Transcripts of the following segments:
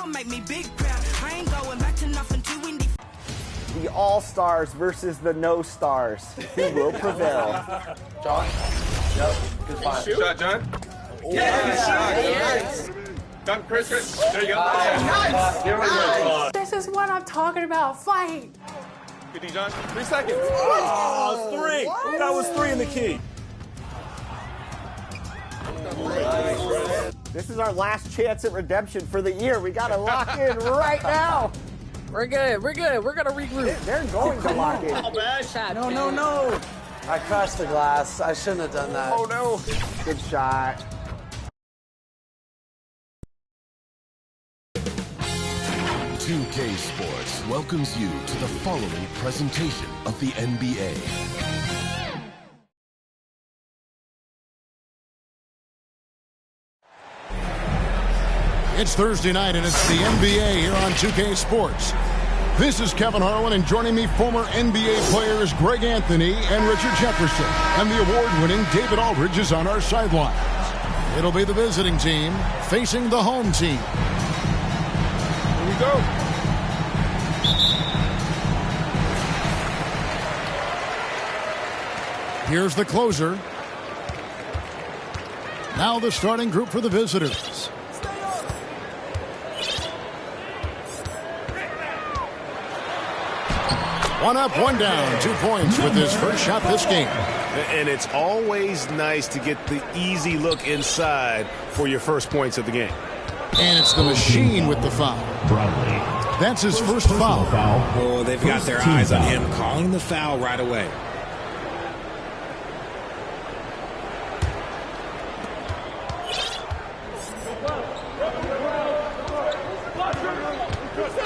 gon' make me big proud. I ain't going back to nothing too windy. The All-Stars versus the No-Stars. Who will prevail? John? Yep. Good find. Shot, John? Yes! Done, Chris. There you go. Nice. Here we go. This is what I'm talking about. Fight. Good D, John. 3 seconds. Oh, 3. What? That was 3 in the key. This is our last chance at redemption for the year. We got to lock in right now. We're good. We're good. We're going to regroup. They're going to lock in. No. I crashed the glass. I shouldn't have done that. Oh, no. Good shot. .2K Sports welcomes you to the following presentation of the NBA. It's Thursday night, and it's the NBA here on 2K Sports. This is Kevin Harlan, and joining me, former NBA players Greg Anthony and Richard Jefferson. And the award-winning David Aldridge is on our sidelines. It'll be the visiting team facing the home team. Here we go. Here's the closer. Now the starting group for the visitors. One up, one down, 2 points with his first shot this game. And it's always nice to get the easy look inside for your first points of the game. And it's the machine with the foul. That's his first foul. Oh, they've got their eyes on him, calling the foul right away.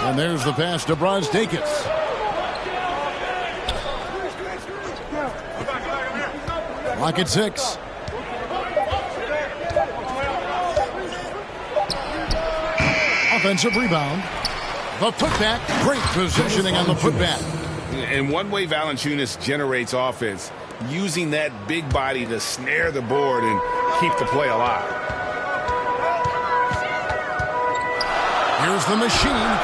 And there's the pass to Brazdeikis. Lock at 6. Offensive rebound. The putback. Great positioning on the putback. And one way Valanciunas generates offense, using that big body to snare the board and keep the play alive. Here's the machine.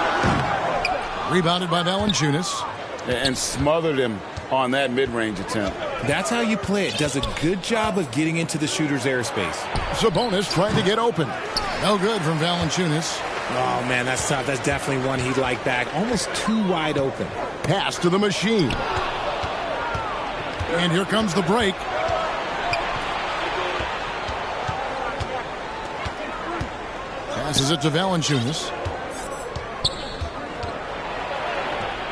Rebounded by Valanciunas. And smothered him on that mid-range attempt. That's how you play it. Does a good job of getting into the shooter's airspace. Sabonis trying to get open. No good from Valanciunas. Oh, man, that's tough. That's definitely one he'd like back. Almost too wide open. Pass to the machine. And here comes the break. Passes it to Valanciunas.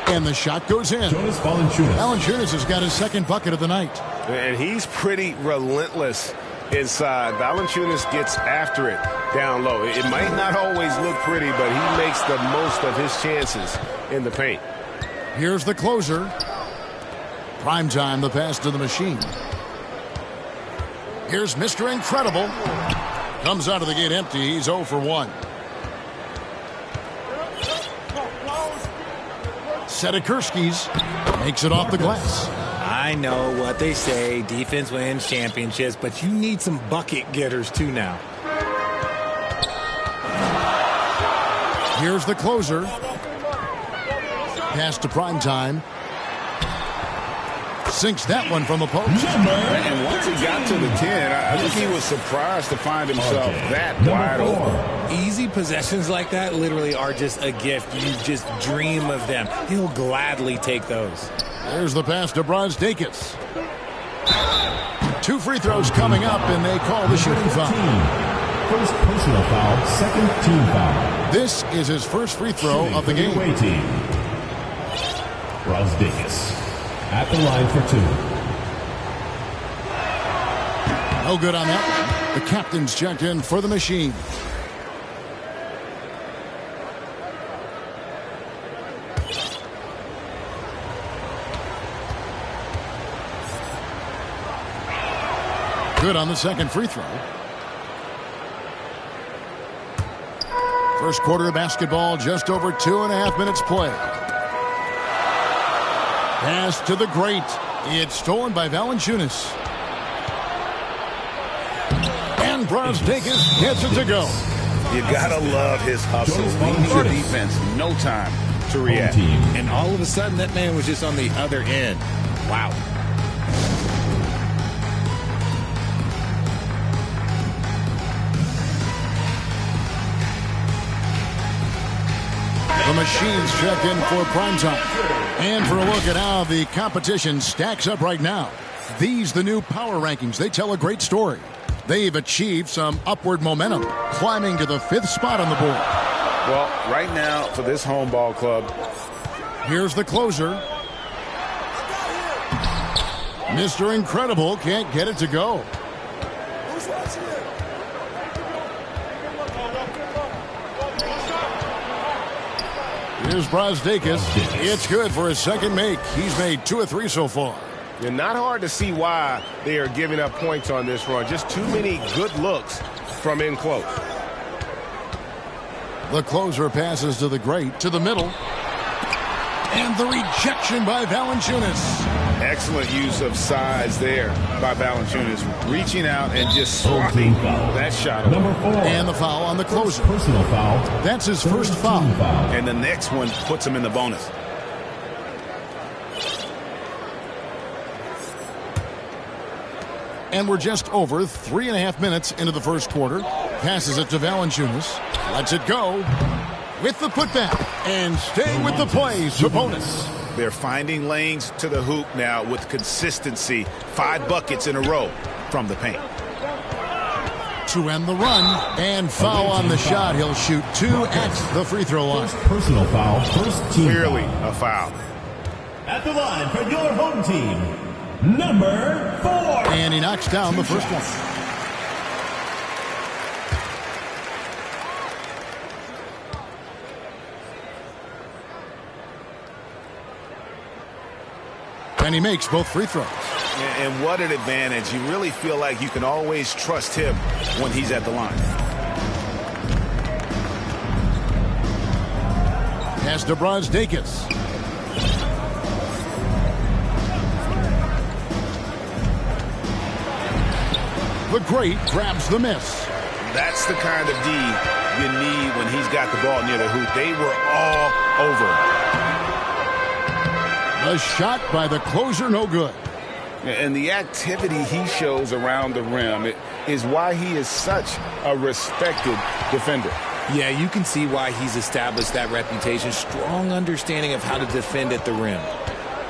And the shot goes in. Valanciunas has got his second bucket of the night. And he's pretty relentless inside. Valanciunas gets after it down low. It might not always look pretty, but he makes the most of his chances in the paint. Here's the closer. Prime time, the pass to the machine. Here's Mr. Incredible. Comes out of the gate empty. He's 0 for 1. Sedikurskis makes it off the glass. I know what they say. Defense wins championships, but you need some bucket getters too now. Here's the closer. Pass to prime time. Sinks that one from the post. And once he got to the 10, I think he was surprised to find himself that wide open. Easy possessions like that literally are just a gift. You just dream of them. He'll gladly take those. There's the pass to Brazdeikis. 2 free throws coming up, and they call the shooting foul. First personal foul, second team foul. This is his first free throw of the game. Brazdeikis at the line for 2. No good on that one. The captain's checked in for the machine. Good on the second free throw. First quarter of basketball, just over 2.5 minutes play. Pass to the great. It's stolen by Valanciunas. And Brazdeikis gets it to go. You gotta love his hustle. Leading the defense, no time to react. And all of a sudden, that man was just on the other end. Wow. The machines check in for prime time. And for a look at how the competition stacks up right now. These, the new power rankings, they tell a great story. They've achieved some upward momentum, climbing to the 5th spot on the board. Well, right now, for this home ball club, here's the closer. Mr. Incredible can't get it to go. Here's Brosdakis. It's good for his second make. He's made 2 of 3 so far. And not hard to see why they are giving up points on this run. Just too many good looks from in close. The closer passes to the great, to the middle. And the rejection by Valanciunas. excellent use of size there by Valanciunas, reaching out and just swatting that shot away. And the foul on the closer. Personal foul. That's his first foul. And the next one puts him in the bonus. And we're just over 3.5 minutes into the first quarter. Passes it to Valanciunas. Lets it go. With the putback. And staying with the play, Sabonis. They're finding lanes to the hoop now with consistency. 5 buckets in a row from the paint. To end the run. And foul on the shot. He'll shoot 2 at the free throw line. Personal foul. First team Clearly foul. a foul. At the line for your home team. Number 4. And he knocks down the first one. And he makes both free throws. And what an advantage. You really feel like you can always trust him when he's at the line. Pass to Brosdakis. The great grabs the miss. That's the kind of D you need when he's got the ball near the hoop. They were all over him. The shot by the closer, no good. And the activity he shows around the rim is why he is such a respected defender. Yeah, you can see why he's established that reputation. Strong understanding of how to defend at the rim.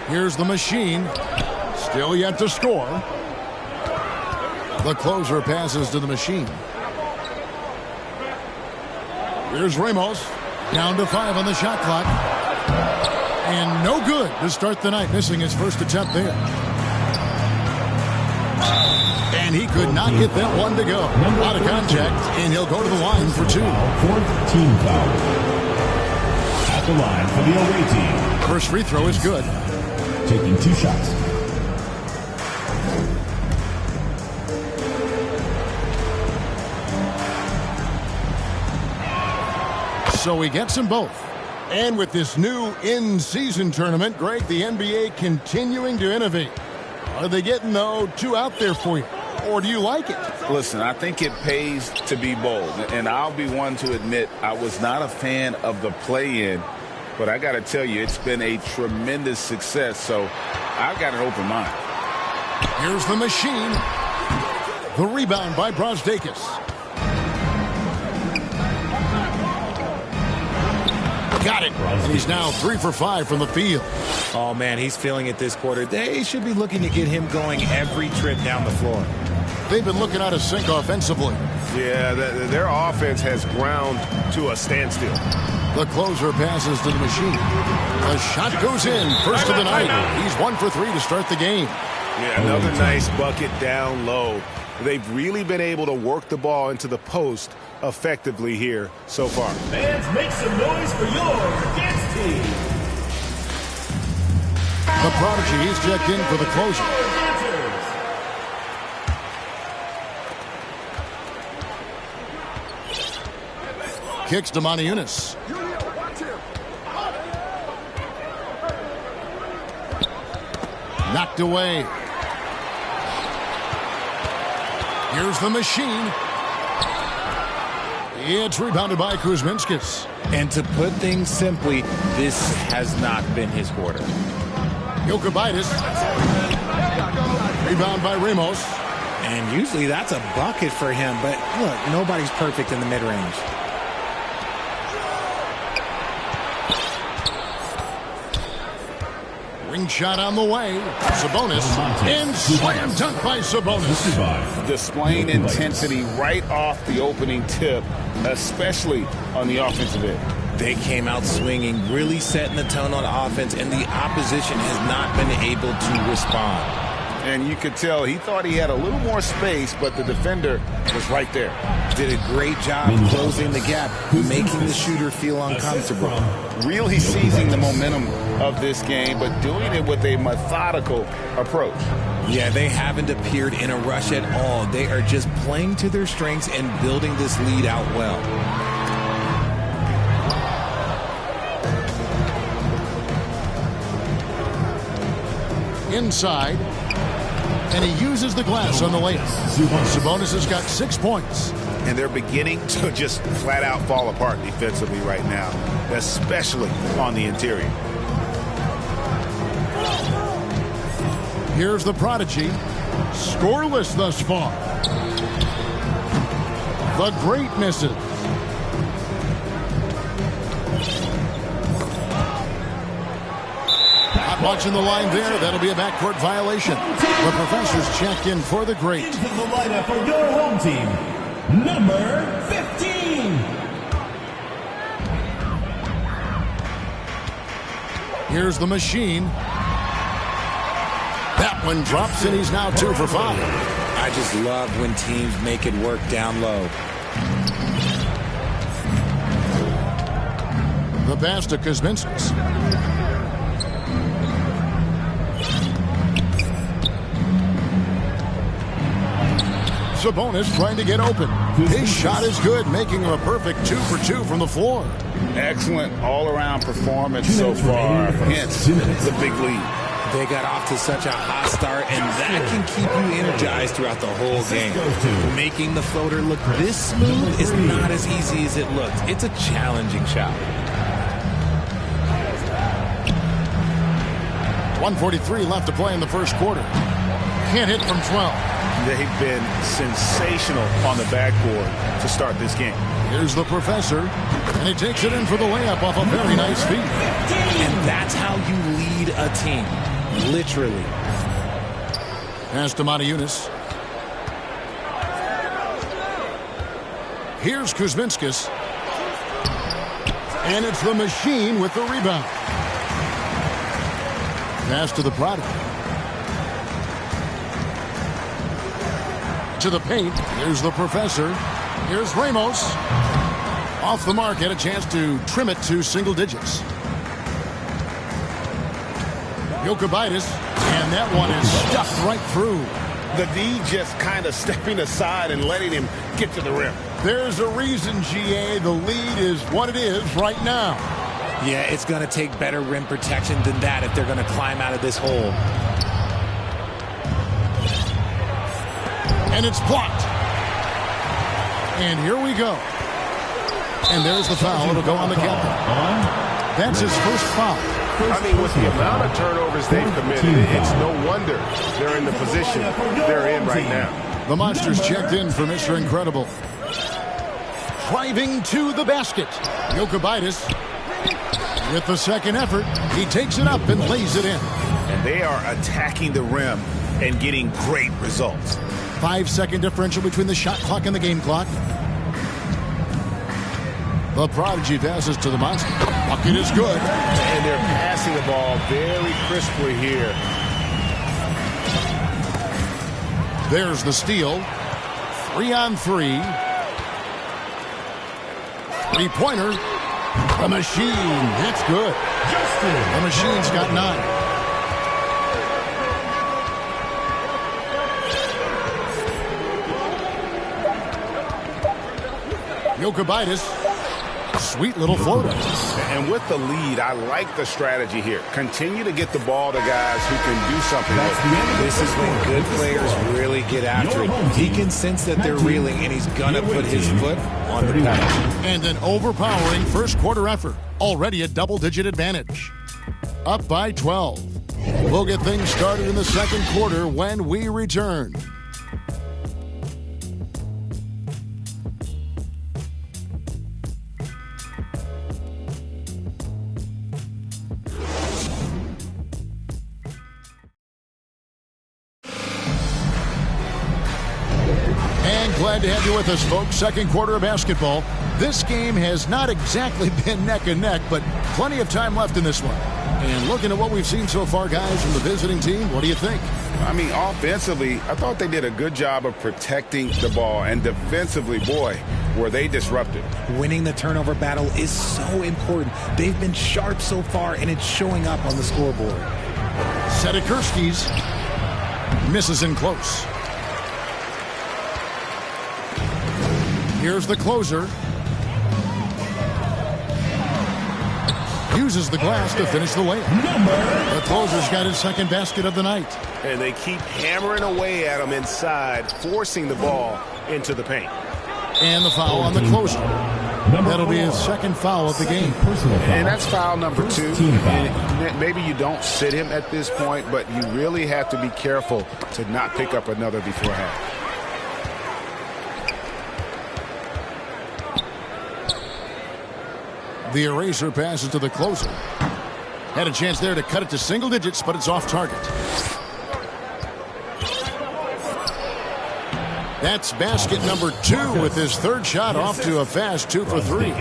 Here's the machine. Still yet to score. The closer passes to the machine. Here's Ramos. Down to 5 on the shot clock. And no good to start the night, missing his first attempt there. And he could not get that one to go. Out of contact, and he'll go to the line for 2. Fourth team foul. At the line for the away team. First free throw is good. Taking 2 shots. So he gets them both. And with this new in-season tournament, Greg, the NBA continuing to innovate. Are they getting, though, too out there for you? Or do you like it? Listen, I think it pays to be bold. And I'll be one to admit I was not a fan of the play-in. But I got to tell you, it's been a tremendous success. So I've got an open mind. Here's the machine. The rebound by Brosdakis. Got it. And he's now 3 for 5 from the field. Oh, man, he's feeling it this quarter. They should be looking to get him going every trip down the floor. They've been looking out of sync offensively. Yeah, their offense has ground to a standstill. The closer passes to the machine. The shot goes in. First of the night. He's 1 for 3 to start the game. Yeah, another nice bucket down low. They've really been able to work the ball into the post effectively here so far. Fans, make some noise for your dance team. The prodigy is checked in for the closer. Kicks to Valanciunas. Knocked away. Here's the machine. It's rebounded by Kuzminskis. And to put things simply, this has not been his quarter. Jokubaitis. Rebound by Ramos. And usually that's a bucket for him, but look, nobody's perfect in the mid-range. Ring shot on the way. Sabonis. And slam dunk by Sabonis. Displaying intensity right off the opening tip, especially on the offensive end. They came out swinging, really setting the tone on offense, and the opposition has not been able to respond. And you could tell he thought he had a little more space, but the defender was right there. Did a great job closing the gap, making the shooter feel uncomfortable. Really seizing the momentum of this game, but doing it with a methodical approach. Yeah, they haven't appeared in a rush at all. They are just playing to their strengths and building this lead out well. Inside. And he uses the glass on the layup. Sabonis has got 6 points. And they're beginning to just flat out fall apart defensively right now, especially on the interior. Here's the prodigy. Scoreless thus far. The great misses. Not watching the line there. That'll be a backcourt violation. The professor's checked in for the great. Into the lineup for your home team, number 15. Here's the machine. That one drops, and he's now 2 for 5. I just love when teams make it work down low. The pass to Kuzminskis. Sabonis trying to get open. His shot is good, making him a perfect 2 for 2 from the floor. Excellent all-around performance so far. Hence the big lead. They got off to such a hot start, and that can keep you energized throughout the whole game. Making the floater look this smooth is not as easy as it looks. It's a challenging shot. 1:43 left to play in the first quarter. Can't hit from 12. They've been sensational on the backboard to start this game. Here's the professor, and he takes it in for the layup off a very nice feed. And that's how you lead a team, literally. Pass to Matajunas. Here's Kuzminskis. And it's the machine with the rebound. Pass to the prodigy. To the paint. Here's the professor. Here's Ramos. Off the mark. Had a chance to trim it to single digits. Jokubaitis. And that one is stuffed right through. The D just kind of stepping aside and letting him get to the rim. There's a reason, GA. The lead is what it is right now. Yeah, it's going to take better rim protection than that if they're going to climb out of this hole. And it's blocked. And here we go. And there's the foul. It'll go on the captain. That's his first foul. I mean, with the amount of turnovers they've committed, it's no wonder they're in the position they're in right now. The Monsters checked in for Mr. Incredible. Driving to the basket. Jokubaitis with the second effort. He takes it up and lays it in. And they are attacking the rim and getting great results. 5-second differential between the shot clock and the game clock. The prodigy passes to the monster. Bucket is good. And they're passing the ball very crisply here. There's the steal. 3-on-3. Three-pointer. The machine. That's good. The machine's got 9. Jokubaitis sweet little floater. And with the lead, I like the strategy here. Continue to get the ball to guys who can do something with it. This is when good players really get after it. He can sense that they're reeling, and he's going to put his foot on the pedal. And an overpowering first quarter effort. Already a double-digit advantage. Up by 12. We'll get things started in the second quarter when we return. Glad to have you with us, folks. Second quarter of basketball. This game has not exactly been neck and neck, but plenty of time left in this one. And looking at what we've seen so far, guys, from the visiting team, what do you think? I mean, offensively, I thought they did a good job of protecting the ball. And defensively, boy, were they disruptive. Winning the turnover battle is so important. They've been sharp so far, and it's showing up on the scoreboard. Sedikurskis misses in close. Here's the closer. Uses the glass to finish the layup. The closer's got his second basket of the night. And they keep hammering away at him inside, forcing the ball into the paint. And the foul on the closer. That'll be his second foul of the game. And that's foul number 2. And maybe you don't sit him at this point, but you really have to be careful to not pick up another before half. The eraser passes to the closer. Had a chance there to cut it to single digits, but it's off target. That's basket number 2 with his third shot off to a fast 2 for 3.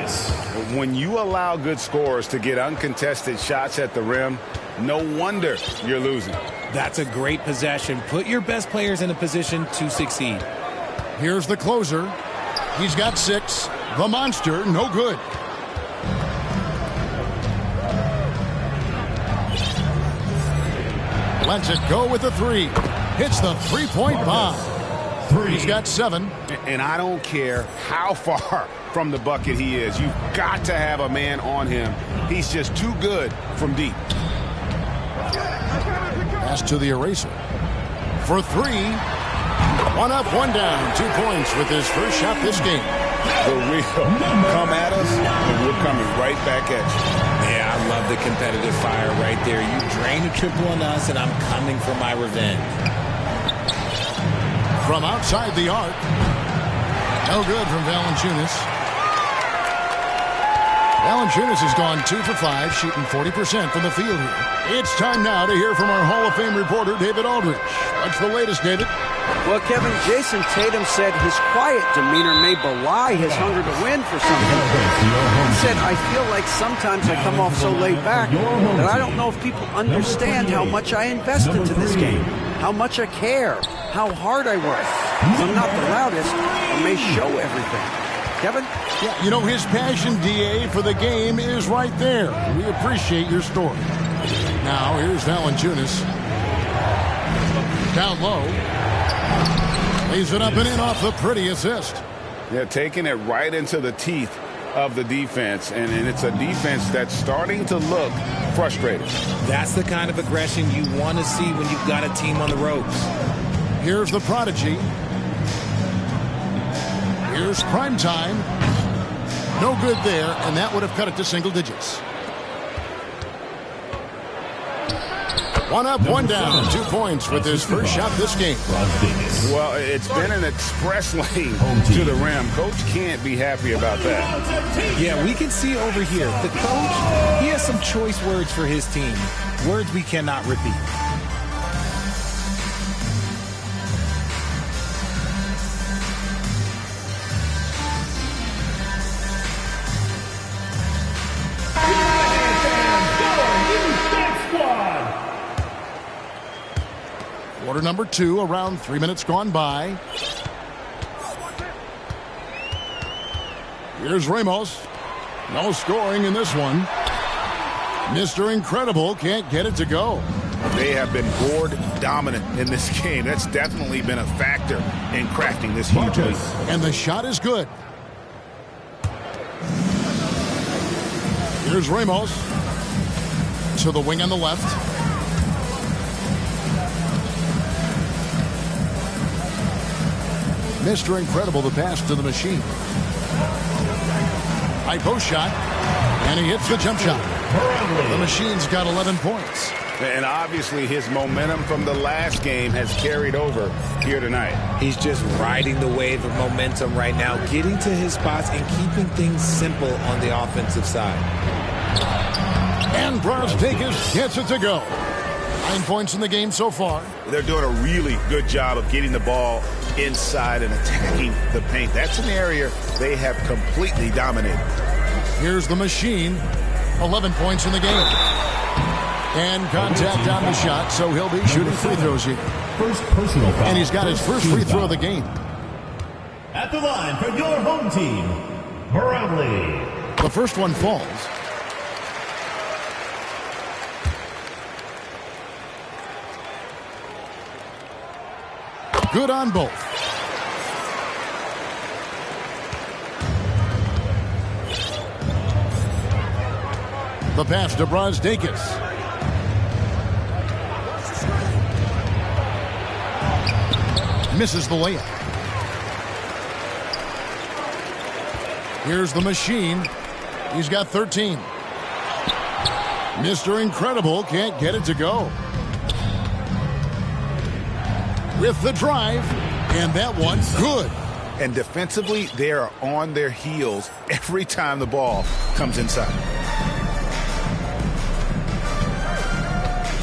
When you allow good scorers to get uncontested shots at the rim, no wonder you're losing. That's a great possession. Put your best players in a position to succeed. Here's the closer. He's got 6. The monster, no good. Lets it go with the 3. Hits the three-point bomb. He's got 7. And I don't care how far from the bucket he is. You've got to have a man on him. He's just too good from deep. Pass to the eraser. For 3. 1 up, 1 down. 2 points with his first shot this game. The real come at us, and we're coming right back at you. Yeah, I love the competitive fire right there. You drain a triple on us, and I'm coming for my revenge. From outside the arc. No good from Valanciunas. Valanciunas has gone 2 for 5, shooting 40% from the field here. It's time now to hear from our Hall of Fame reporter, David Aldridge. What's the latest, David? Well, Kevin, Jason Tatum said his quiet demeanor may belie his hunger to win for some people. He said, I feel like sometimes I come off so laid back that I don't know if people understand how much I invest into this game, how much I care, how hard I work. I'm not the loudest, I may show everything. Kevin? Yeah, you know, his passion, DA, for the game is right there. We appreciate your story. Now, here's Valanciunas. Down low. Lays it up and in off the pretty assist. Yeah, taking it right into the teeth of the defense. And it's a defense that's starting to look frustrated. That's the kind of aggression you want to see when you've got a team on the ropes. Here's the prodigy. Here's prime time. No good there, and that would have cut it to single digits. 1 up, 1 down. 2 points with his first shot this game. Well, it's been an express lane to the rim. Coach can't be happy about that. Yeah, we can see over here. The coach, he has some choice words for his team. Words we cannot repeat. Quarter number 2, around 3 minutes gone by. Here's Ramos. No scoring in this one. Mr. Incredible can't get it to go. They have been board dominant in this game. That's definitely been a factor in crafting this huge lead. And the shot is good. Here's Ramos to the wing on the left. Mr. Incredible, the pass to the machine. High post shot, and he hits the jump shot. The machine's got 11 points. And obviously his momentum from the last game has carried over here tonight. He's just riding the wave of momentum right now, getting to his spots and keeping things simple on the offensive side. And Brazdeikis gets it to go. 9 points in the game so far. They're doing a really good job of getting the ball inside and attacking the paint. That's an area they have completely dominated. Here's the machine. 11 points in the game. And contact on the shot, so he'll be shooting free throws here. First personal foul. And he's got his first free throw of the game. At the line for your home team, Brownlee. The first one falls. Good on both. The pass to Brazdeikis. Misses the layup. Here's the machine. He's got 13. Mr. Incredible can't get it to go. With the drive, and that one good. And defensively, they are on their heels every time the ball comes inside.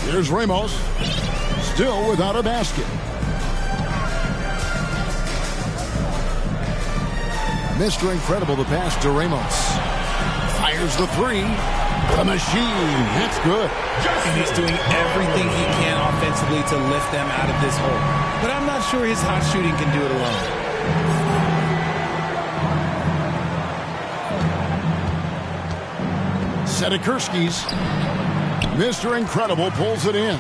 Here's Ramos, still without a basket. Mr. Incredible, the pass to Ramos. Fires the three. The machine, that's good. And he's doing everything he can offensively to lift them out of this hole. But I'm not sure his hot shooting can do it alone. Sedikurski's. Mr. Incredible pulls it in.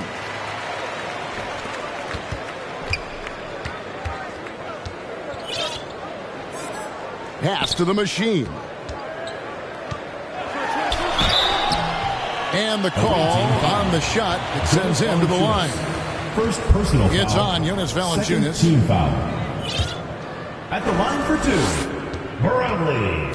Pass to the machine. And the call on the shot. It sends him to the line. First personal foul. It's on Jonas Valanciunas. Second team foul. At the line for two, Brownlee.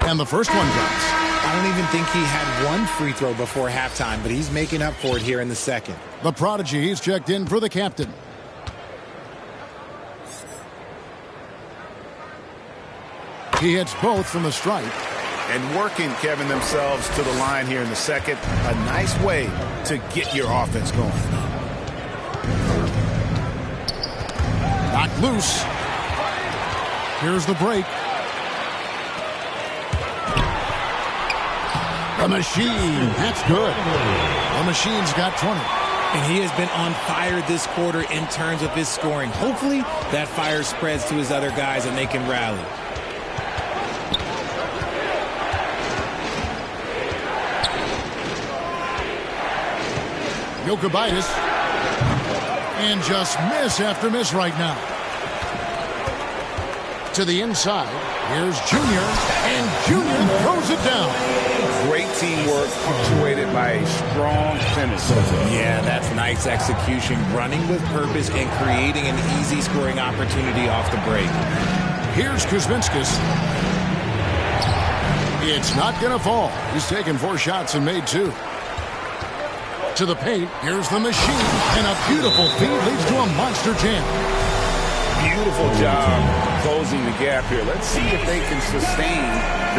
And the first one drops. I don't even think he had one free throw before halftime, but he's making up for it here in the second. The prodigy, he's checked in for the captain. He hits both from the stripe. And working, Kevin, themselves to the line here in the second. A nice way to get your offense going. Knocked loose. Here's the break. The machine, that's good. The machine's got 20. And he has been on fire this quarter in terms of his scoring. Hopefully that fire spreads to his other guys and they can rally. Jokic, and just miss after miss right now. To the inside, here's Junior, and Junior throws it down. Great teamwork punctuated by a strong finish. Yeah, that's nice execution, running with purpose and creating an easy scoring opportunity off the break. Here's Kuzminskis. It's not going to fall. He's taken 4 shots and made 2. To the paint, here's the machine, and a beautiful feed leads to a monster jam. Beautiful job closing the gap here. Let's see if they can sustain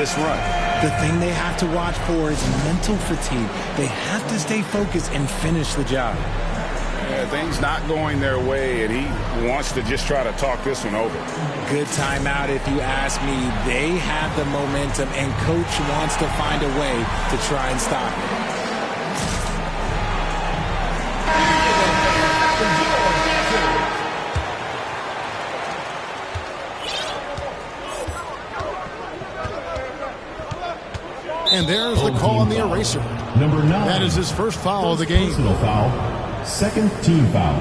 this run. The thing they have to watch for is mental fatigue. They have to stay focused and finish the job. Yeah, things not going their way, and he wants to just try to talk this one over. Good timeout if you ask me. They have the momentum, and coach wants to find a way to try and stop it. And there's the call on the eraser. Number 9. That is his first foul of the game. Personal foul. Second team foul.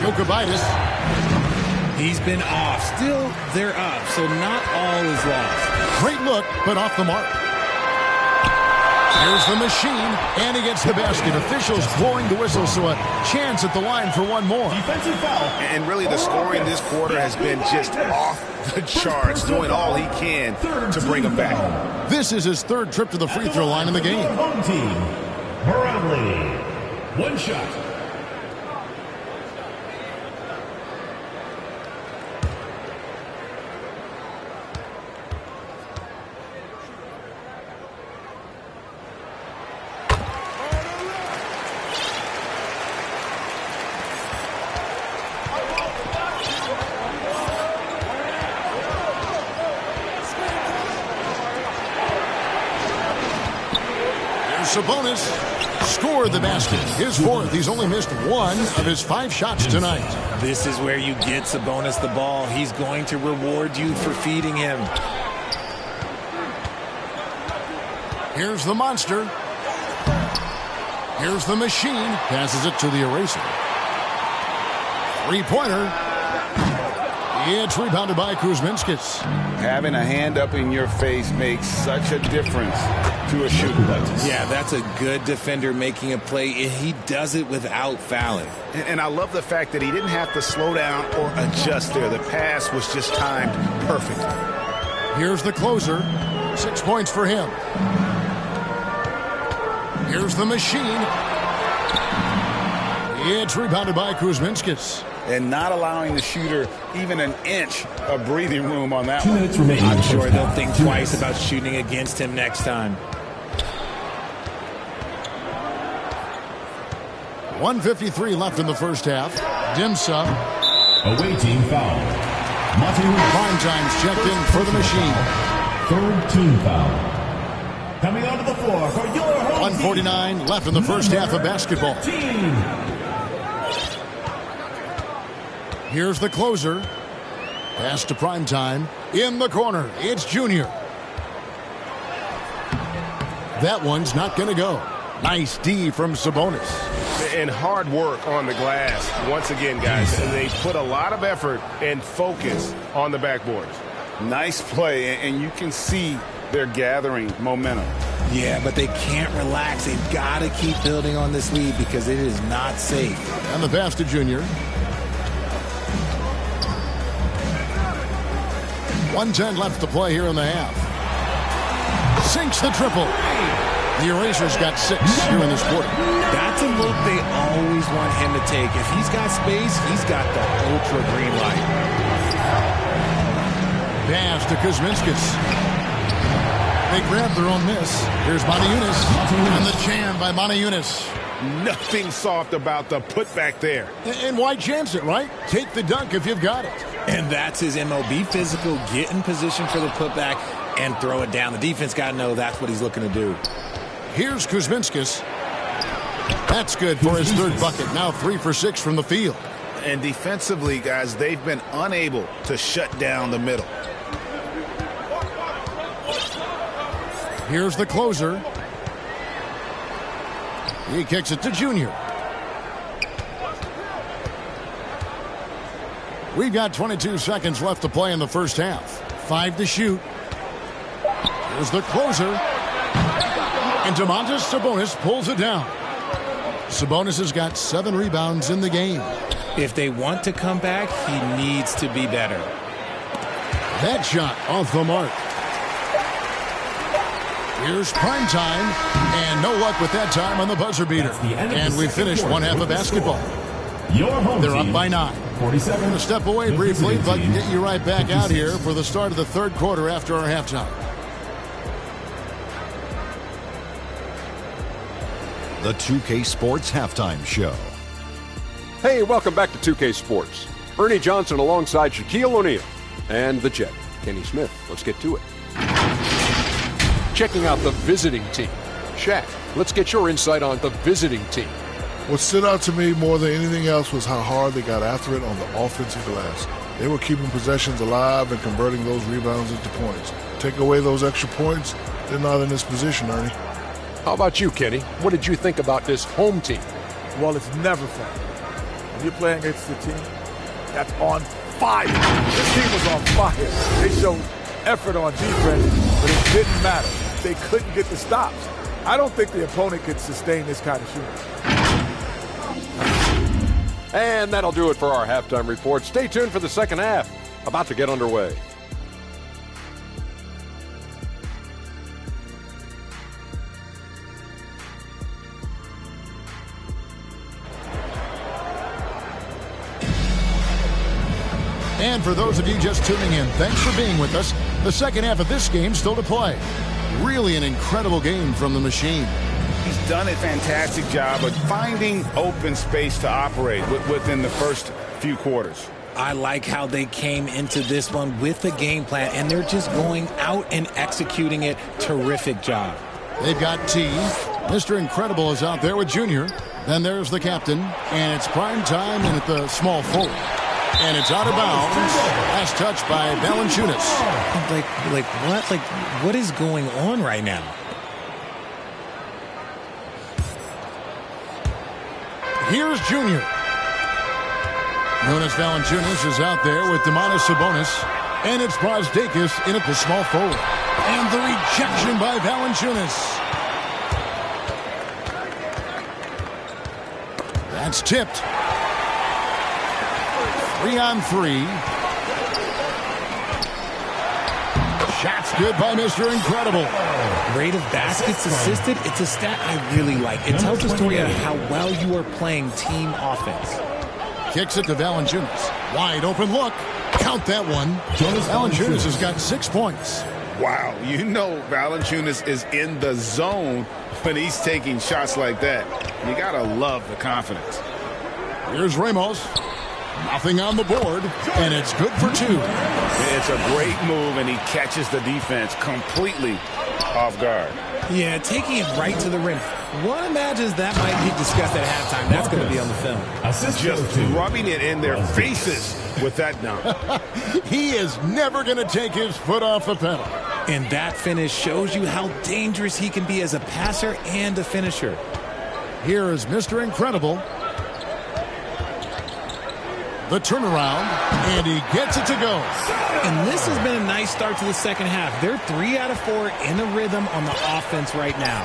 Jokovitis. He's been off. Still, they're up, so not all is lost. Great look, but off the mark. Here's the machine, and he gets the basket. Officials blowing the whistle, so a chance at the line for one more. Defensive foul. And really, the scoring this quarter has been just off the charts, doing all he can to bring him back. This is his third trip to the free throw line in the game. Home team, Bradley. One shot. Sabonis scored the basket. His fourth. He's only missed one of his 5 shots tonight. This is where you get Sabonis the ball. He's going to reward you for feeding him. Here's the monster. Here's the machine. Passes it to the eraser. 3-pointer. It's rebounded by Kuzminskis. Having a hand up in your face makes such a difference to a shooter like this. Yeah, that's a good defender making a play, and he does it without fouling. And I love the fact that he didn't have to slow down or adjust there. The pass was just timed perfect. Here's the closer. 6 points for him. Here's the machine. It's rebounded by Kuzminskis. And not allowing the shooter even an inch of breathing room on that 2 minutes remaining. I'm sure they'll think twice about shooting against him next time. 1:53 left in the first half. Dimsa. Away team foul. Prime time's checked in for the machine. Third team foul. Coming onto the floor for your home 1:49 left in the first half of basketball. team. Here's the closer. Pass to prime time. In the corner, it's Junior. That one's not going to go. Nice D from Sabonis. And hard work on the glass. Once again, guys, they put a lot of effort and focus on the backboards. Nice play, and you can see they're gathering momentum. Yeah, but they can't relax. They've got to keep building on this lead because it is not safe. And the pass to Junior. 1:10 left to play here in the half. Sinks the triple. The Erasers got 6 here in this quarter. That's a look they always want him to take. If he's got space, he's got the ultra green light. Pass to Kuzminskis. They grab their own miss. Here's Montejunas. And the jam by Montejunas. Nothing soft about the putback there. And why chance it, right? Take the dunk if you've got it. And that's his MO. Be physical, get in position for the putback, and throw it down. The defense got to know that's what he's looking to do. Here's Kuzminskis. That's good for his third bucket. Now 3 for 6 from the field. And defensively, guys, they've been unable to shut down the middle. Here's the closer. He kicks it to Junior. We've got 22 seconds left to play in the first half. 5 to shoot. Here's the closer. And Domantas Sabonis pulls it down. Sabonis has got 7 rebounds in the game. If they want to come back, he needs to be better. That shot off the mark. Here's prime time, and no luck with that time on the buzzer beater. And we finished one half of basketball. They're up by 9. We're going to step away briefly, but get you right back out here for the start of the third quarter after our halftime. The 2K Sports Halftime Show. Hey, welcome back to 2K Sports. Ernie Johnson alongside Shaquille O'Neal and the Jet, Kenny Smith. Let's get to it. Checking out the visiting team. Shaq, let's get your insight on the visiting team. What stood out to me more than anything else was how hard they got after it on the offensive glass. They were keeping possessions alive and converting those rebounds into points. Take away those extra points, they're not in this position, Ernie. How about you, Kenny? What did you think about this home team? Well, it's never fun. You're playing against a team that's on fire. This team was on fire. They showed effort on defense, but it didn't matter. They couldn't get the stops. I don't think the opponent could sustain this kind of shooting. And that'll do it for our halftime report. Stay tuned for the second half. About to get underway. And for those of you just tuning in, thanks for being with us. The second half of this game still to play. Really an incredible game from the machine. He's done a fantastic job of finding open space to operate within the first few quarters. I like how they came into this one with a game plan, and they're just going out and executing it. Terrific job. They've got T. Mr. Incredible is out there with Junior. Then there's the captain, and it's prime time and at the small forward. And it's out of bounds. Last touch by Valanciunas. Like what? Like, what is going on right now? Here's Junior. Jonas Valanciunas is out there with Domantas Sabonis. And it's Brazdeikis in at the small forward. And the rejection by Valanciunas. That's tipped. 3-on-3. Shots good by Mr. Incredible. Rate of baskets assisted, it's a stat I really like. It tells the story of how well you are playing team offense. Kicks it to Valanciunas. Wide open look. Count that one. Valanciunas has got 6 points. Wow, you know Valanciunas is in the zone when he's taking shots like that. You gotta love the confidence. Here's Ramos. Nothing on the board, and it's good for 2. It's a great move, and he catches the defense completely off guard. Yeah, taking it right to the rim. One imagines that might be discussed at halftime. That's going to be on the film. Just rubbing it in their faces with that dunk. He is never going to take his foot off the pedal. And that finish shows you how dangerous he can be as a passer and a finisher. Here is Mr. Incredible. The turnaround, and he gets it to go. And this has been a nice start to the second half. They're 3 out of 4 in a rhythm on the offense right now.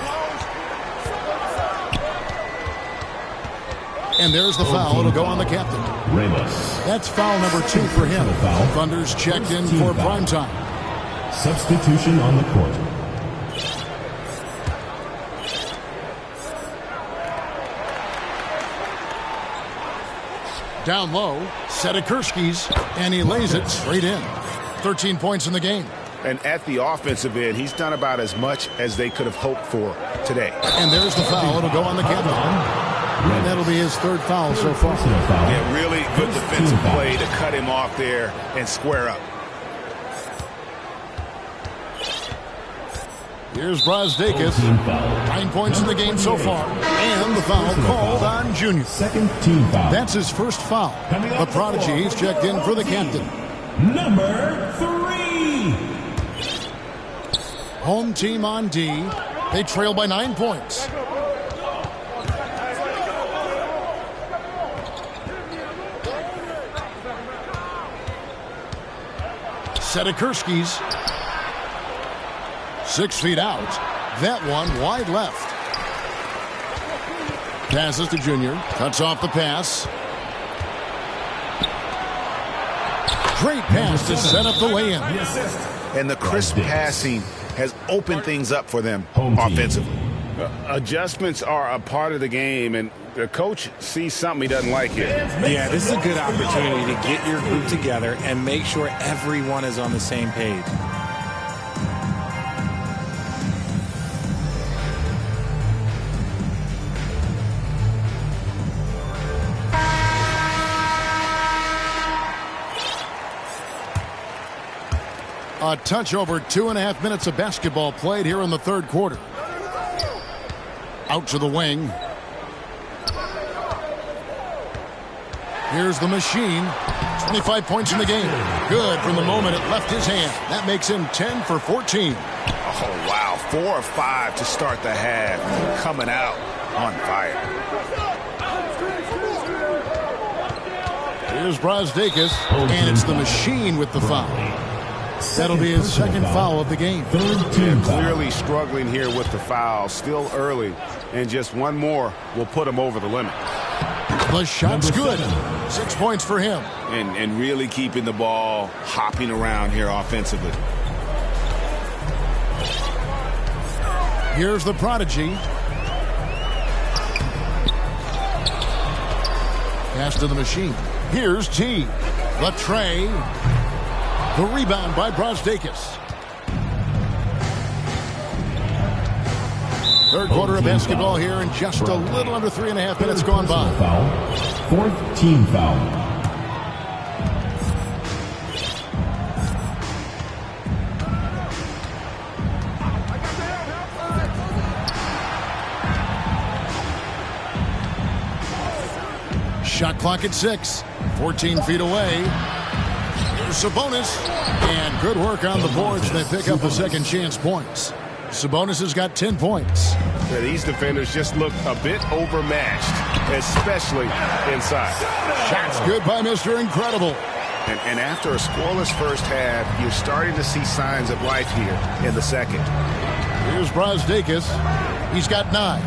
And there's the foul. It'll go on the captain. Ramos. That's foul number 2 for him. Thunder's checked in for primetime. Substitution on the court. Down low, Sedikurski's, and he lays it straight in. 13 points in the game. And at the offensive end, he's done about as much as they could have hoped for today. And there's the foul. It'll go on the captain. And that'll be his 3rd foul so far. Yeah, really good defensive play to cut him off there and square up. Here's Brazdeikis. 9 points in the game so far. And the foul called on Junior. Second team foul. That's his first foul. The prodigy is checked in for the captain. Number 3. Home team on D. They trail by 9 points. Sedikurski's. 6 feet out. That one wide left. Passes to Junior. Cuts off the pass. Great pass to set up the lay-in. And the crisp passing has opened things up for them offensively. Adjustments are a part of the game, and the coach sees something he doesn't like here. Yeah, this is a good opportunity to get your group together and make sure everyone is on the same page. A touch over 2.5 minutes of basketball played here in the 3rd quarter. Out to the wing. Here's the machine. 25 points in the game. Good from the moment it left his hand. That makes him 10 for 14. Oh, wow. 4 or 5 to start the half. Coming out on fire. Here's Brosdakis, and it's the machine with the foul. That'll be his second foul of the game. Clearly struggling here with the foul. Still early, and just one more will put him over the limit. The shot's good. 6 points for him. And really keeping the ball hopping around here offensively. Here's the prodigy. Pass to the machine. Here's T. The tray. The rebound by Brosdakis. Third quarter of basketball here, and just a little under 3.5 minutes gone by. Fourth team foul. Shot clock at 6. 14 feet away. Here's Sabonis. And good work on the boards. They pick up the second chance points. Sabonis has got 10 points. Yeah, these defenders just look a bit overmatched, especially inside. Shots good by Mr. Incredible. And after a scoreless first half, you're starting to see signs of life here in the second. Here's Brosdakis. He's got 9.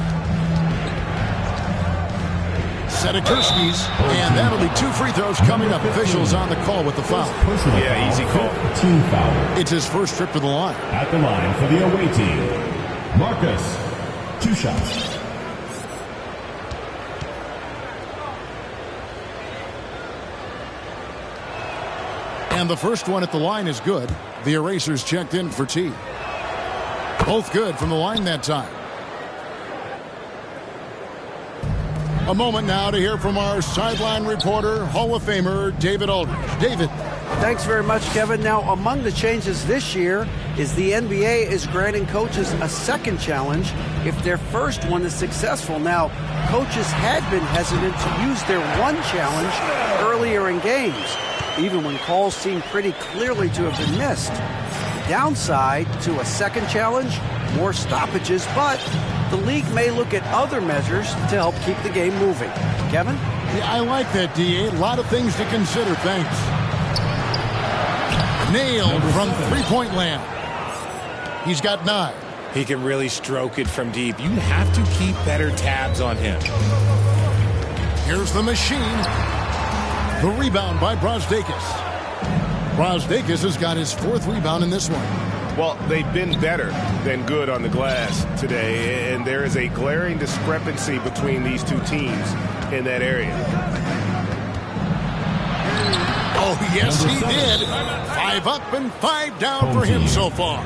Setakurski's, and that'll be 2 free throws coming up. Officials on the call with the foul. Yeah, easy call. Team foul. It's his first trip to the line. At the line for the away team, Marcus. 2 shots. And the first one at the line is good. The erasers checked in for T. Both good from the line that time. A moment now to hear from our sideline reporter, Hall of Famer David Aldridge. David. Thanks very much, Kevin. Now, among the changes this year is the NBA is granting coaches a second challenge if their first one is successful. Now, coaches had been hesitant to use their one challenge earlier in games, even when calls seemed pretty clearly to have been missed. The downside to a second challenge, more stoppages, but the league may look at other measures to help keep the game moving. Kevin? Yeah, I like that, D.A. A lot of things to consider. Thanks. Nailed from three-point land. He's got 9. He can really stroke it from deep. You have to keep better tabs on him. Here's the machine. The rebound by Brosdakis. Brosdakis has got his 4th rebound in this one. Well, they've been better than good on the glass today, and there is a glaring discrepancy between these two teams in that area. Oh, yes, he did. 5 up and 5 down for him so far.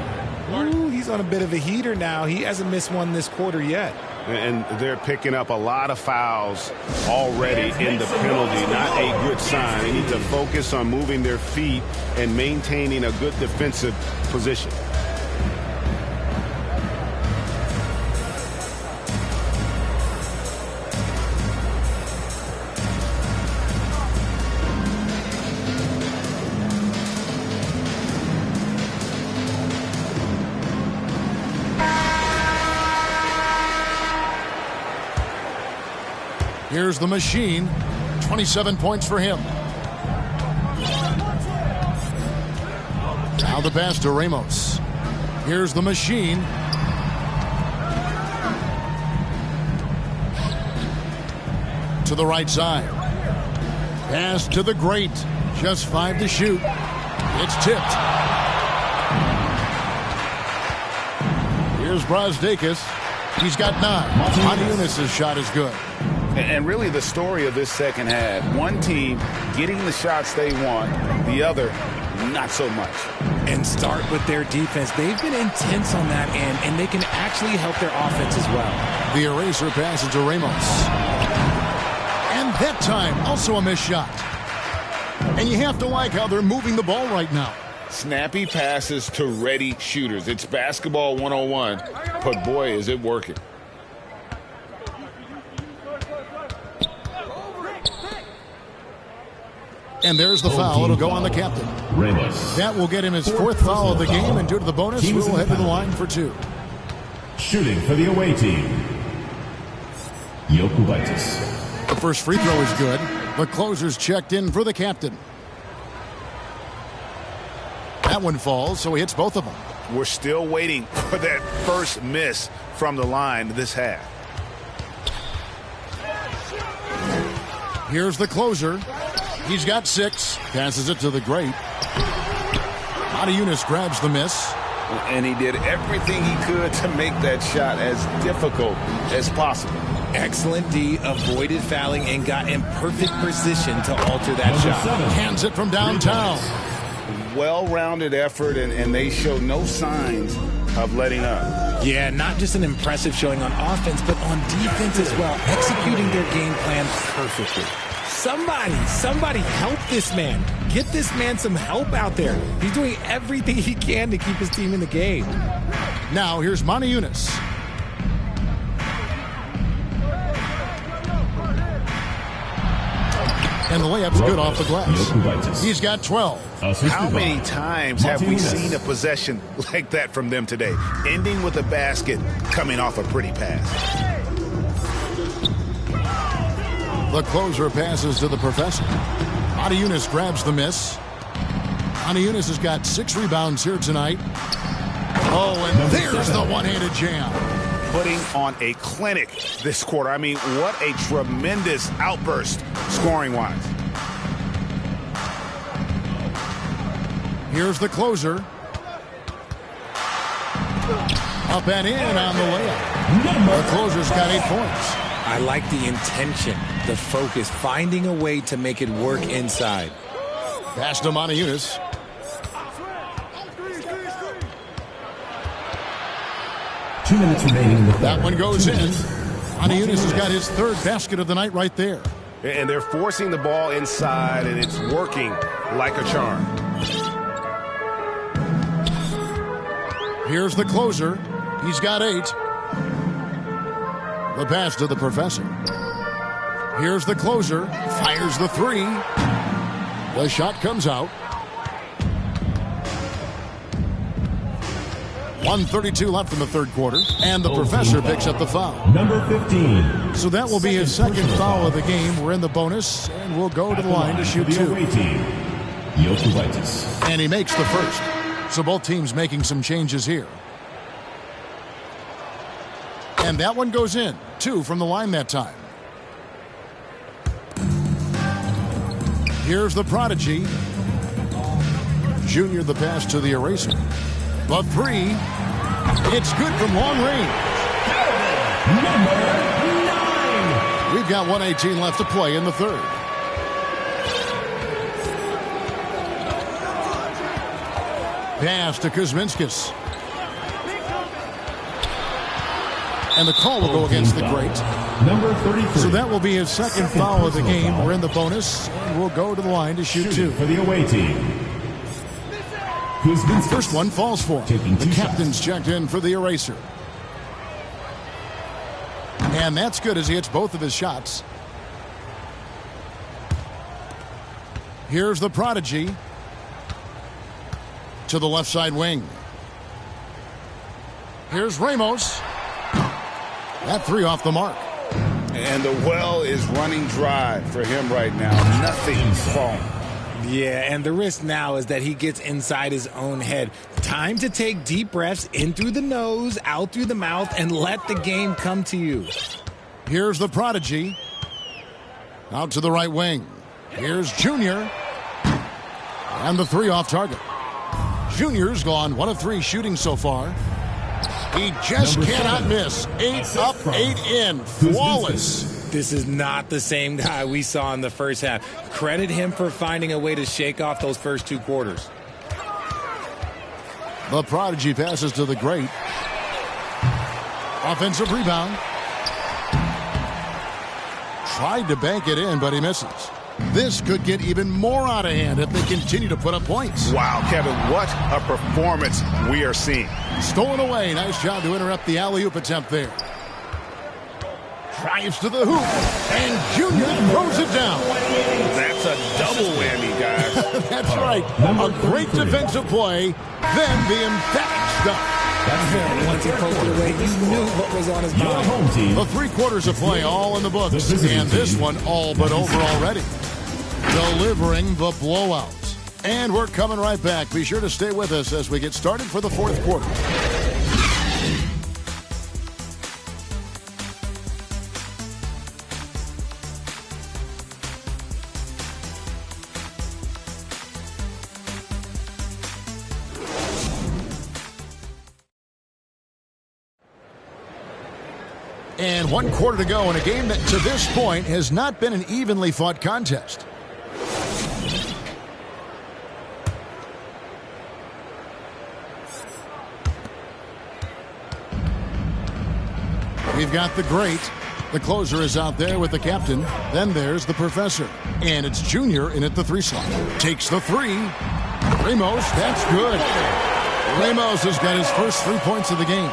Ooh, he's on a bit of a heater now. He hasn't missed one this quarter yet. And they're picking up a lot of fouls already in the penalty. Not a good sign. They need to focus on moving their feet and maintaining a good defensive position. Here's the machine. 27 points for him. Now the pass to Ramos. Here's the machine. To the right side. Pass to the great. Just 5 to shoot. It's tipped. Here's Brosdakis. He's got 9. Montiunas' shot is good. And really the story of this second half, one team getting the shots they want, the other not so much. And start with their defense. They've been intense on that end, and they can actually help their offense as well. The eraser passes to Ramos. And that time, also a missed shot. And you have to like how they're moving the ball right now. Snappy passes to ready shooters. It's basketball 101, but boy, is it working. And there's the foul. It'll go on the captain. Ramos. That will get him his 4th foul of the game, and due to the bonus, we'll head to the line for 2. Shooting for the away team, Jokubaitis. The first free throw is good. The closer's checked in for the captain. That one falls, so he hits both of them. We're still waiting for that first miss from the line this half. Here's the closer. He's got 6. Passes it to the great. Yunus grabs the miss. And he did everything he could to make that shot as difficult as possible. Excellent D, avoided fouling, and got in perfect position to alter that shot. Hands it from downtown. Well-rounded effort, and they show no signs of letting up. Yeah, not just an impressive showing on offense, but on defense as well, executing their game plan perfectly. Somebody help this man. Get this man some help out there. He's doing everything he can to keep his team in the game. Now here's Yunus. And the layup's good off the glass. He's got 12. How many times have we seen a possession like that from them today? Ending with a basket, coming off a pretty pass. The closer passes to the professor. Yunus grabs the miss. Yunus has got 6 rebounds here tonight. Oh, and there's the one-handed jam. Putting on a clinic this quarter. I mean, what a tremendous outburst scoring-wise. Here's the closer. Up and in on the layup. The closer's got 8 points. I like the intention, the focus, finding a way to make it work inside. Pass to Yunus. Two minutes remaining in the quarter. That one goes in. Yunus has got his 3rd basket of the night right there. And they're forcing the ball inside, and it's working like a charm. Here's the closer. He's got 8. The pass to the professor. Here's the closer. Fires the 3. The shot comes out. 1:32 left in the 3rd quarter. And the professor picks up the foul. Number 15. So that will be his 2nd foul of the game. We're in the bonus, and we'll go to the line to shoot 2. And he makes the first. So both teams making some changes here. And that one goes in. 2 from the line that time. Here's the prodigy. Junior the pass to the eraser. The 3. It's good from long range. Number 9. We've got 1:18 left to play in the 3rd. Pass to Kuzminskis. And the call will go against the great. Number 33. So that will be his 2nd foul of the game. We're in the bonus, and we'll go to the line to shoot 2. For the away team. First one falls for him. The captain's checked in for the eraser. And that's good as he hits both of his shots. Here's the prodigy. To the left side wing. Here's Ramos. That 3 off the mark. And the well is running dry for him right now. Nothing falling. Yeah, and the risk now is that he gets inside his own head. Time to take deep breaths in through the nose, out through the mouth, and let the game come to you. Here's the prodigy. Out to the right wing. Here's Junior. And the 3 off target. Junior's gone 1 of 3 shooting so far. He just cannot miss. 8 up, 8 in. Flawless. This is not the same guy we saw in the first half. Credit him for finding a way to shake off those first 2 quarters. The prodigy passes to the great. Offensive rebound. Tried to bank it in, but he misses. This could get even more out of hand if they continue to put up points. Wow, Kevin, what a performance we are seeing. Stolen away. Nice job to interrupt the alley-oop attempt there. Drives to the hoop, and Junior throws it down. That's a double whammy, guys. That's right. A great defensive play, then the emphatic stop. Once he poked it away, you knew what was on his mind. The 3 quarters of play all in the books, and this one all but over already. Delivering the blowout. And we're coming right back. Be sure to stay with us as we get started for the 4th quarter. And 1 quarter to go in a game that to this point has not been an evenly fought contest. We've got the great. The closer is out there with the captain. Then there's the professor. And it's Junior in at the 3 slot. Takes the 3. Ramos, that's good. Ramos has got his first 3 points of the game.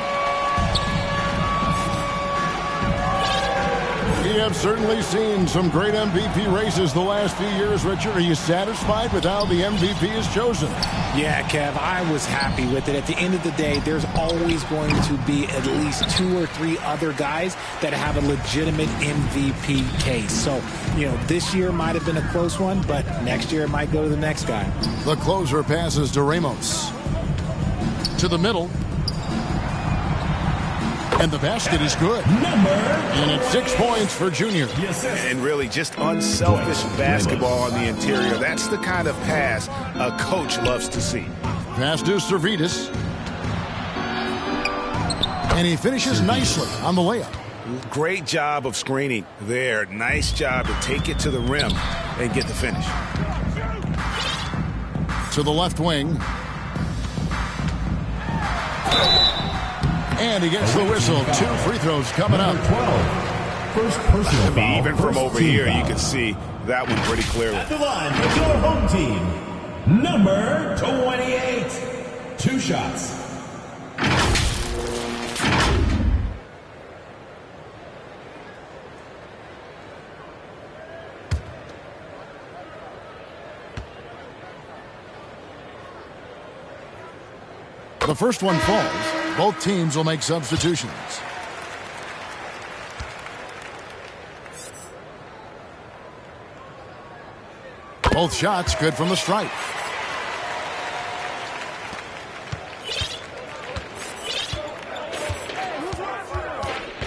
We have certainly seen some great MVP races the last few years, Richard. Are you satisfied with how the MVP is chosen? Yeah, Kev, I was happy with it. At the end of the day, there's always going to be at least 2 or 3 other guys that have a legitimate MVP case. So, this year might have been a close one, but next year it might go to the next guy. The closer passes to Ramos. To the middle. And the basket is good. And it's 6 points for Junior. And really just unselfish basketball on the interior. That's the kind of pass a coach loves to see. Pass to Servidis. And he finishes nicely on the layup. Great job of screening there. Nice job to take it to the rim and get the finish. To the left wing. And he gets the whistle. 2 free throws coming up. First personal foul. Even from over here, you can see that one pretty clearly. At the line with your home team, number 28. 2 shots. The first one falls. Both teams will make substitutions. Both shots good from the stripe.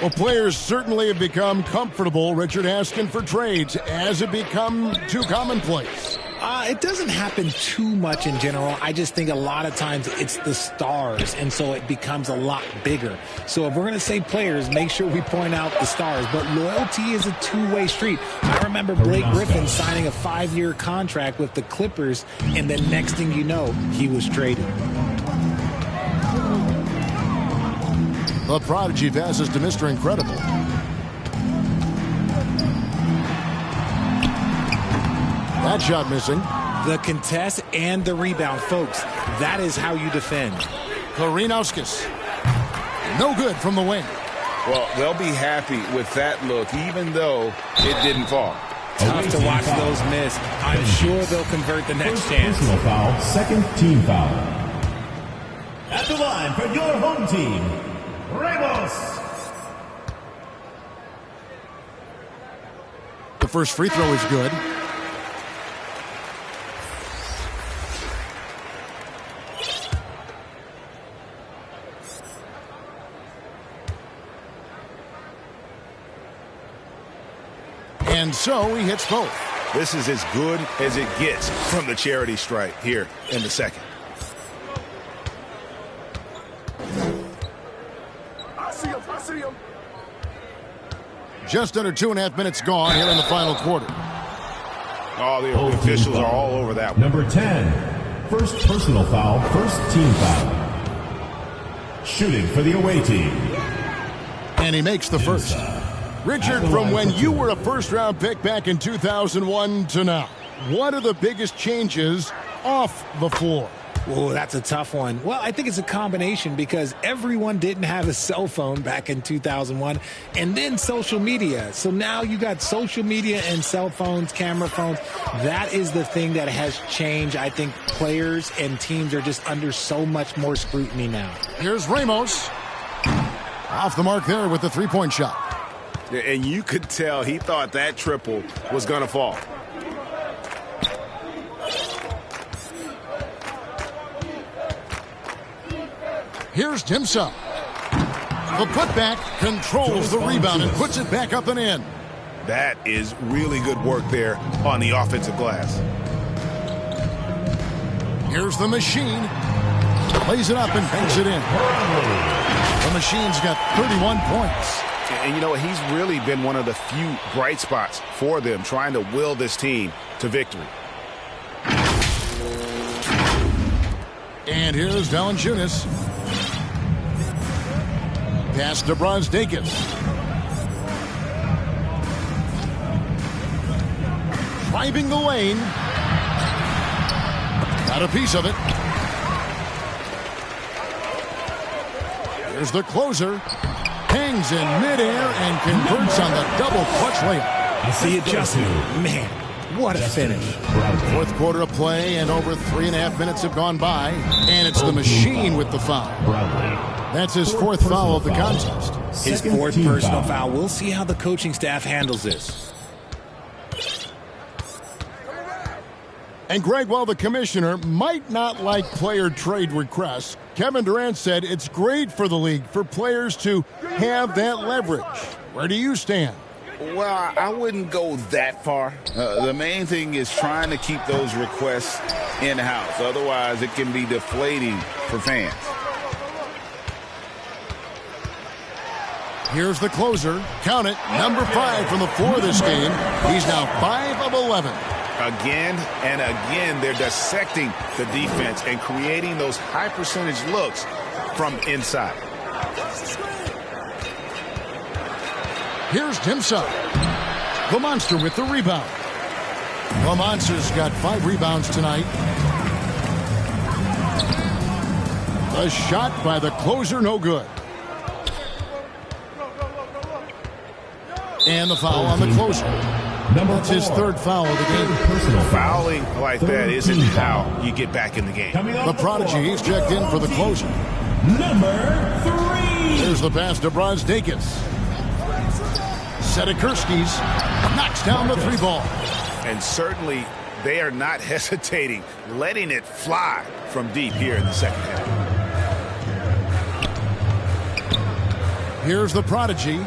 Well, players certainly have become comfortable, Richard, asking for trades. Has it become too commonplace? It doesn't happen too much in general. I just think a lot of times it's the stars, and so it becomes a lot bigger. So if we're going to say players, make sure we point out the stars. But loyalty is a 2-way street. I remember Blake Griffin signing a 5-year contract with the Clippers, and then next thing you know, he was traded. The prodigy passes to Mr. Incredible. That shot missing. The contest and the rebound, folks. That is how you defend. Karinauskas. No good from the wing. Well, they'll be happy with that look, even though it didn't fall. Tough to watch those miss. I'm sure they'll convert the next chance. Personal foul, second team foul. At the line for your home team, Ramos. The first free throw is good. And so he hits both. This is as good as it gets from the charity stripe here in the second. I see him. Just under 2.5 minutes gone here in the final quarter. Oh, the officials are all over that one. Number 10, first personal foul, first team foul. Shooting for the away team. And he makes the first. Richard, from when you were a first-round pick back in 2001 to now, what are the biggest changes off the floor? Oh, that's a tough one. Well, I think it's a combination because everyone didn't have a cell phone back in 2001 and then social media. So now you got social media and cell phones, camera phones. That is the thing that has changed. I think players and teams are just under so much more scrutiny now. Here's Ramos. Off the mark there with the three-point shot. And you could tell he thought that triple was going to fall. Here's Dimsa. The putback controls the rebound and puts it back up and in. That is really good work there on the offensive glass. Here's the machine. Plays it up and banks it in. The machine's got 31 points. And you know, he's really been one of the few bright spots for them, trying to will this team to victory. And here's Valanciunas. Pass to Brazdeikis. Driving the lane. Got a piece of it. Here's the closer. Hangs in midair and converts on the double clutch layup. The adjustment. Man, what a finish. Fourth quarter of play and over 3.5 minutes have gone by. And it's the machine with the foul. That's his fourth foul of the contest. His fourth personal foul. We'll see how the coaching staff handles this. And Greg, while the commissioner might not like player trade requests, Kevin Durant said it's great for the league for players to have that leverage. Where do you stand? Well, I wouldn't go that far. The main thing is trying to keep those requests in-house. Otherwise, it can be deflating for fans. Here's the closer. Count it. Number 5 from the floor this game. He's now 5 of 11. Again and again, they're dissecting the defense and creating those high percentage looks from inside. Here's Dimsa. The Monster with the rebound. The Monster's got 5 rebounds tonight. The shot by the closer, no good. And the foul on the closer. That's his third foul of the game. Fouling like that isn't how you get back in the game. The prodigy, he's checked in for the closer. Number 3. Here's the pass to Brazdeikis. Sedikurskis knocks down the 3 ball. And certainly they are not hesitating, letting it fly from deep here in the second half. Here's the prodigy.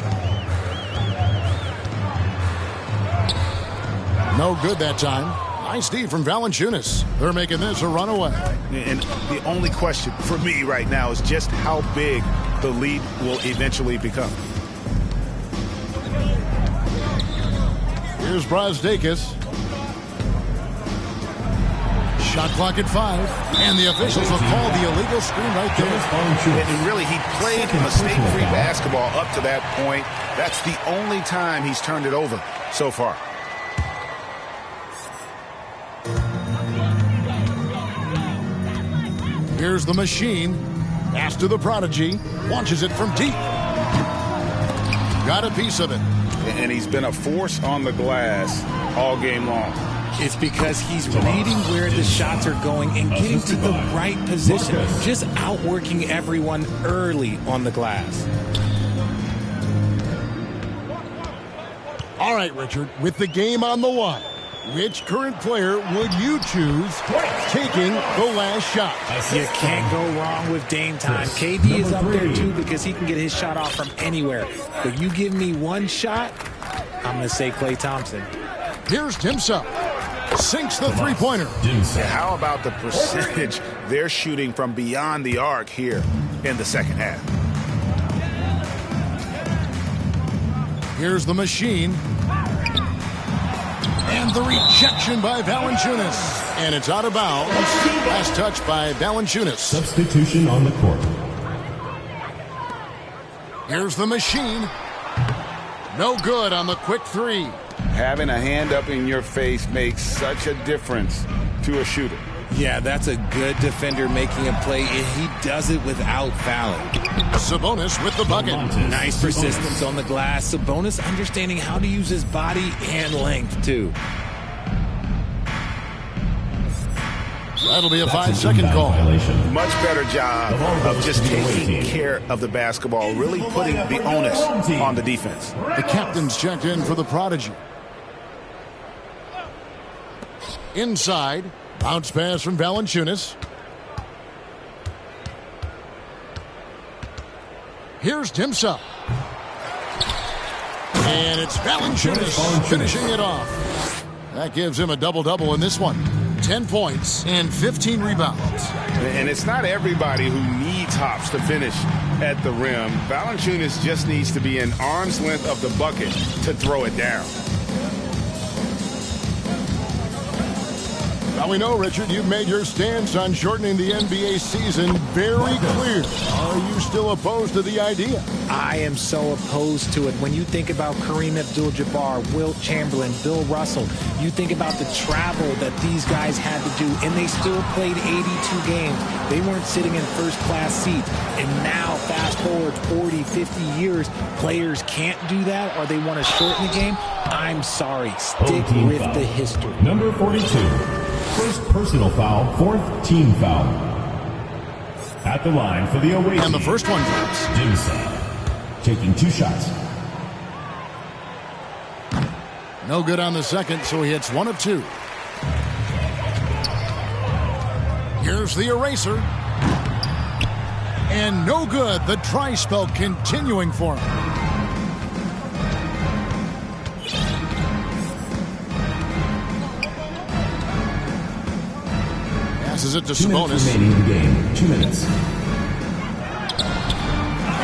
No good that time. Nice D from Valanciunas. They're making this a runaway. And the only question for me right now is just how big the lead will eventually become. Here's Brazdeikis. Shot clock at 5. And the officials will call the illegal screen right there. And really, he played mistake-free basketball up to that point. That's the only time he's turned it over so far. Here's the machine. Pass to the prodigy. Launches it from deep. Got a piece of it. And he's been a force on the glass all game long. It's because he's reading where the shots are going and getting to the right position. Just outworking everyone early on the glass. All right, Richard, with the game on the line, which current player would you choose taking the last shot? You can't go wrong with Dame time. KD is up there, too, because he can get his shot off from anywhere. But you give me one shot, I'm going to say Klay Thompson. Here's Dimsa. Sinks the three-pointer. Yeah, how about the percentage they're shooting from beyond the arc here in the second half? Here's the machine. And the rejection by Valanciunas. And it's out of bounds. Last touch by Valanciunas. Substitution on the court. Here's the machine. No good on the quick 3. Having a hand up in your face makes such a difference to a shooter. Yeah, that's a good defender making a play, and he does it without fouling. Sabonis with the bucket. Nice persistence on the glass. Sabonis understanding how to use his body and length, too. That'll be a 5-second call. Much better job of just taking care of the basketball, really putting the onus on the defense. The captain's checked in for the Prodigy. Inside, bounce pass from Valanciunas. Here's Timsa. And it's Valanciunas finishing it off. That gives him a double-double in this one. 10 points and 15 rebounds. And it's not everybody who needs hops to finish at the rim. Valanciunas just needs to be an arm's length of the bucket to throw it down. Now we know, Richard, you've made your stance on shortening the NBA season very clear. Are you still opposed to the idea? I am so opposed to it. When you think about Kareem Abdul-Jabbar, Wilt Chamberlain, Bill Russell, you think about the travel that these guys had to do, and they still played 82 games. They weren't sitting in first-class seats. And now, fast forward 40, 50 years, players can't do that, or they want to shorten the game. I'm sorry. Stick with the history. Number 42. First personal foul, fourth team foul. At the line for the away team. And the first one drops. Gilas taking 2 shots. No good on the second, so he hits 1 of 2. Here's the eraser. And no good. The try spell continuing for him. Passes it to Sabonis. 2 minutes remaining in the game. 2 minutes.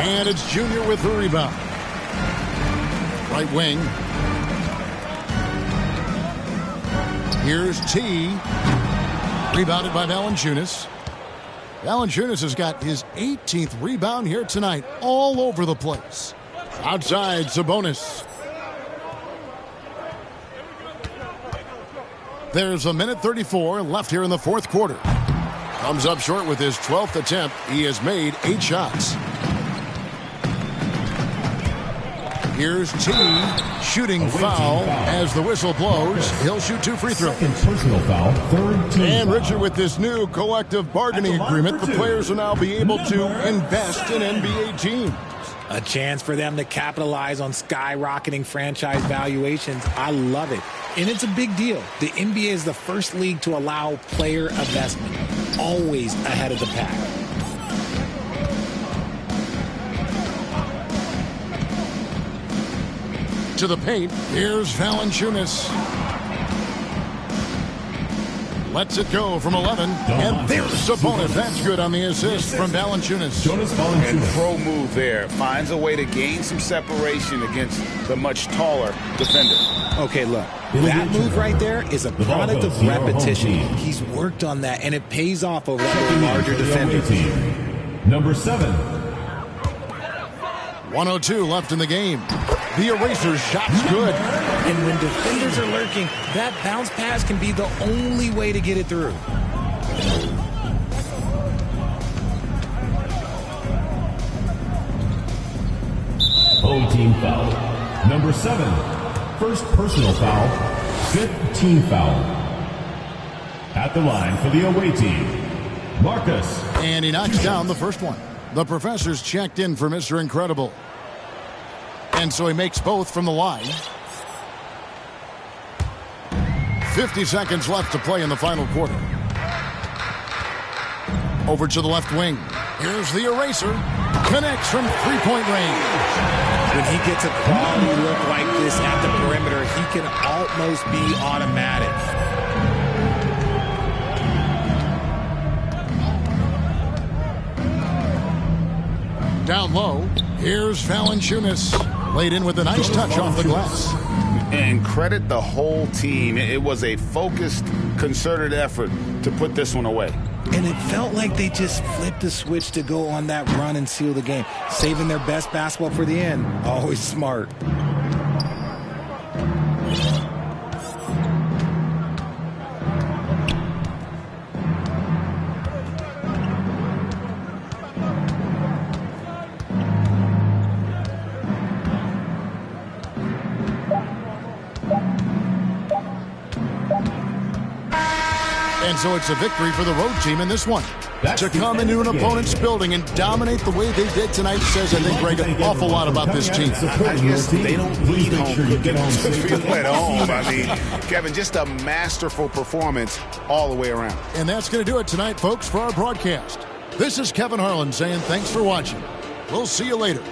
And it's Junior with the rebound. Right wing. Here's T. Rebounded by Valanciunas. Valanciunas has got his 18th rebound here tonight. All over the place. Outside, Sabonis. There's 1:34 left here in the fourth quarter. Comes up short with his 12th attempt. He has made 8 shots. Here's T. Shooting foul as the whistle blows. He'll shoot 2 free throws. Second personal foul, third team And foul. Richard, with this new collective bargaining agreement, the players will now be able to invest in NBA teams. A chance for them to capitalize on skyrocketing franchise valuations. I love it. And it's a big deal. The NBA is the first league to allow player investment. Always ahead of the pack. To the paint, here's Valanciunas. Lets it go from 11. And there's Sabonis. That's good on the assist from Valanciunas. And pro move there. Finds a way to gain some separation against the much taller defender. Okay, look. That move right there is a product of repetition. He's worked on that, and it pays off over that larger defender. Number 7. 1:02 left in the game. The eraser shot's good. And when defenders are lurking, that bounce pass can be the only way to get it through. Home team foul. Number 7. First personal foul, fifth team foul. At the line for the away team, Marcus. And he knocks down the first one. The professor's checked in for Mr. Incredible. And so he makes both from the line. 50 seconds left to play in the final quarter. Over to the left wing. Here's the eraser. Connects from three-point range. When he gets a quality look like this at the perimeter, he can almost be automatic. Down low, here's Valanciunas. Laid in with a nice touch off the glass. And credit the whole team. It was a focused, concerted effort to put this one away. And it felt like they just flipped the switch to go on that run and seal the game. Saving their best basketball for the end. Always smart. And so it's a victory for the road team in this one. To come into an opponent's building and dominate the way they did tonight says, I think, Greg, an awful lot about this team. I guess they don't need home cooking to feel at home. I mean, Kevin, just a masterful performance all the way around. And that's going to do it tonight, folks, for our broadcast. This is Kevin Harlan saying thanks for watching. We'll see you later.